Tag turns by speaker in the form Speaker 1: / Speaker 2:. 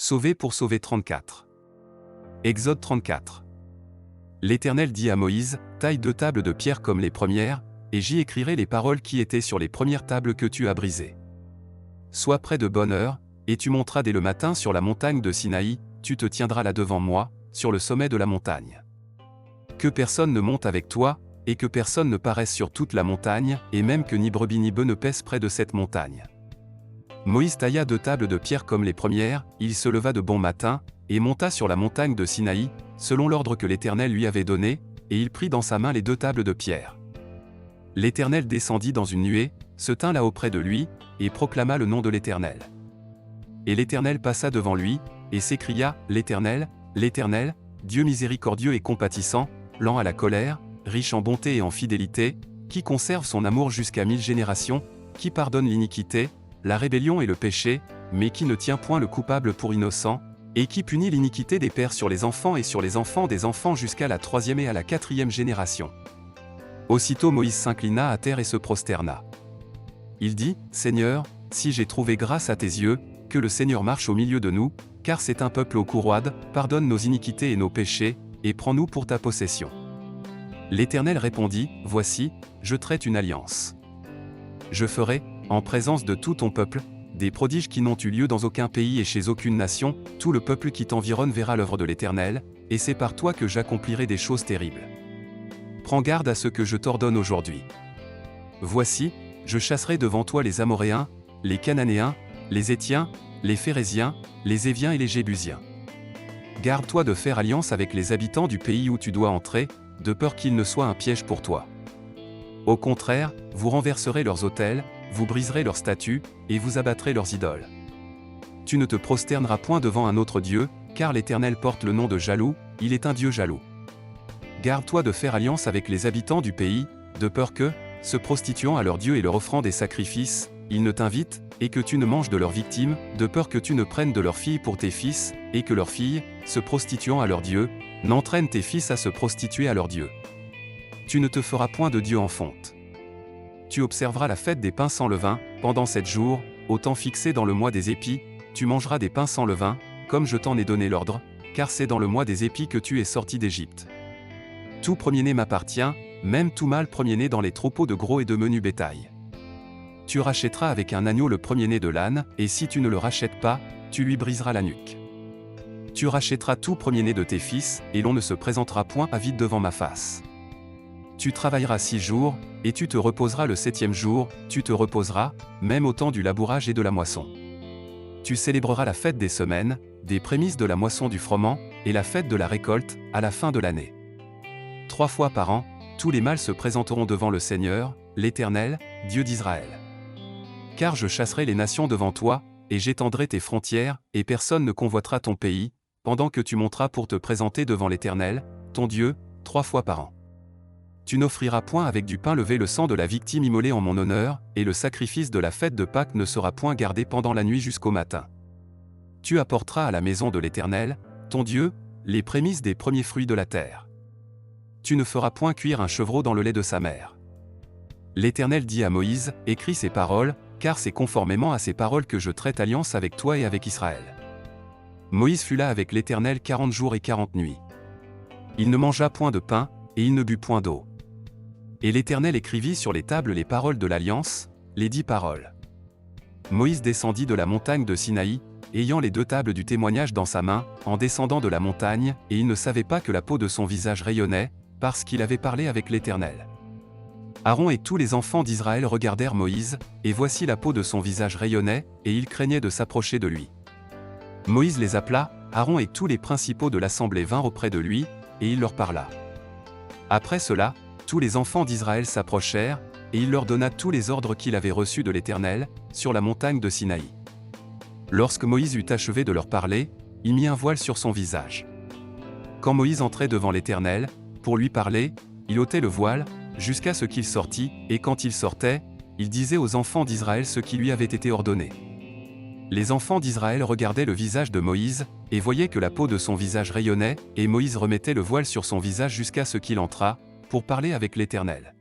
Speaker 1: Sauver pour sauver 34. Exode 34. L'Éternel dit à Moïse, taille 2 tables de pierre comme les premières, et j'y écrirai les paroles qui étaient sur les premières tables que tu as brisées. Sois prêt de bonne heure, et tu monteras dès le matin sur la montagne de Sinaï, tu te tiendras là devant moi, sur le sommet de la montagne. Que personne ne monte avec toi, et que personne ne paraisse sur toute la montagne, et même que ni brebis ni bœuf ne pèsent près de cette montagne. Moïse tailla 2 tables de pierre comme les premières, il se leva de bon matin, et monta sur la montagne de Sinaï, selon l'ordre que l'Éternel lui avait donné, et il prit dans sa main les 2 tables de pierre. L'Éternel descendit dans une nuée, se tint là auprès de lui, et proclama le nom de l'Éternel. Et l'Éternel passa devant lui, et s'écria, l'Éternel, l'Éternel, Dieu miséricordieux et compatissant, lent à la colère, riche en bonté et en fidélité, qui conserve son amour jusqu'à 1000 générations, qui pardonne l'iniquité, la rébellion et le péché, mais qui ne tient point le coupable pour innocent, et qui punit l'iniquité des pères sur les enfants et sur les enfants des enfants jusqu'à la 3e et à la 4e génération. Aussitôt Moïse s'inclina à terre et se prosterna. Il dit, Seigneur, si j'ai trouvé grâce à tes yeux, que le Seigneur marche au milieu de nous, car c'est un peuple au cou roide, pardonne nos iniquités et nos péchés, et prends-nous pour ta possession. L'Éternel répondit, Voici, je traite une alliance. Je ferai, en présence de tout ton peuple, des prodiges qui n'ont eu lieu dans aucun pays et chez aucune nation, tout le peuple qui t'environne verra l'œuvre de l'Éternel, et c'est par toi que j'accomplirai des choses terribles. Prends garde à ce que je t'ordonne aujourd'hui. Voici, je chasserai devant toi les Amoréens, les Cananéens, les Héthiens, les Phéréziens, les Éviens et les Jébusiens. Garde-toi de faire alliance avec les habitants du pays où tu dois entrer, de peur qu'ils ne soient un piège pour toi. Au contraire, vous renverserez leurs autels, vous briserez leurs statues, et vous abattrez leurs idoles. Tu ne te prosterneras point devant un autre Dieu, car l'Éternel porte le nom de jaloux, il est un Dieu jaloux. Garde-toi de faire alliance avec les habitants du pays, de peur que, se prostituant à leur Dieu et leur offrant des sacrifices, ils ne t'invitent, et que tu ne manges de leurs victimes, de peur que tu ne prennes de leurs filles pour tes fils, et que leurs filles, se prostituant à leur Dieu, n'entraînent tes fils à se prostituer à leur Dieu. Tu ne te feras point de Dieu en fonte. Tu observeras la fête des pains sans levain, pendant 7 jours, au temps fixé dans le mois des épis, tu mangeras des pains sans levain, comme je t'en ai donné l'ordre, car c'est dans le mois des épis que tu es sorti d'Égypte. Tout premier-né m'appartient, même tout mâle premier-né dans les troupeaux de gros et de menu bétail. Tu rachèteras avec un agneau le premier-né de l'âne, et si tu ne le rachètes pas, tu lui briseras la nuque. Tu rachèteras tout premier-né de tes fils, et l'on ne se présentera point à vide devant ma face. Tu travailleras 6 jours, et tu te reposeras le 7e jour, tu te reposeras, même au temps du labourage et de la moisson. Tu célébreras la fête des semaines, des prémices de la moisson du froment, et la fête de la récolte, à la fin de l'année. 3 fois par an, tous les mâles se présenteront devant le Seigneur, l'Éternel, Dieu d'Israël. Car je chasserai les nations devant toi, et j'étendrai tes frontières, et personne ne convoitera ton pays, pendant que tu monteras pour te présenter devant l'Éternel, ton Dieu, 3 fois par an. Tu n'offriras point avec du pain levé le sang de la victime immolée en mon honneur, et le sacrifice de la fête de Pâques ne sera point gardé pendant la nuit jusqu'au matin. Tu apporteras à la maison de l'Éternel, ton Dieu, les prémices des premiers fruits de la terre. Tu ne feras point cuire un chevreau dans le lait de sa mère. L'Éternel dit à Moïse, écris ces paroles, car c'est conformément à ces paroles que je traite alliance avec toi et avec Israël. Moïse fut là avec l'Éternel 40 jours et 40 nuits. Il ne mangea point de pain, et il ne but point d'eau. Et l'Éternel écrivit sur les tables les paroles de l'alliance, les 10 paroles. Moïse descendit de la montagne de Sinaï, ayant les 2 tables du témoignage dans sa main, en descendant de la montagne, et il ne savait pas que la peau de son visage rayonnait, parce qu'il avait parlé avec l'Éternel. Aaron et tous les enfants d'Israël regardèrent Moïse, et voici la peau de son visage rayonnait, et ils craignaient de s'approcher de lui. Moïse les appela, Aaron et tous les principaux de l'assemblée vinrent auprès de lui, et il leur parla. Après cela, tous les enfants d'Israël s'approchèrent, et il leur donna tous les ordres qu'il avait reçus de l'Éternel, sur la montagne de Sinaï. Lorsque Moïse eut achevé de leur parler, il mit un voile sur son visage. Quand Moïse entrait devant l'Éternel, pour lui parler, il ôtait le voile, jusqu'à ce qu'il sortît, et quand il sortait, il disait aux enfants d'Israël ce qui lui avait été ordonné. Les enfants d'Israël regardaient le visage de Moïse, et voyaient que la peau de son visage rayonnait, et Moïse remettait le voile sur son visage jusqu'à ce qu'il entrât, pour parler avec l'Éternel.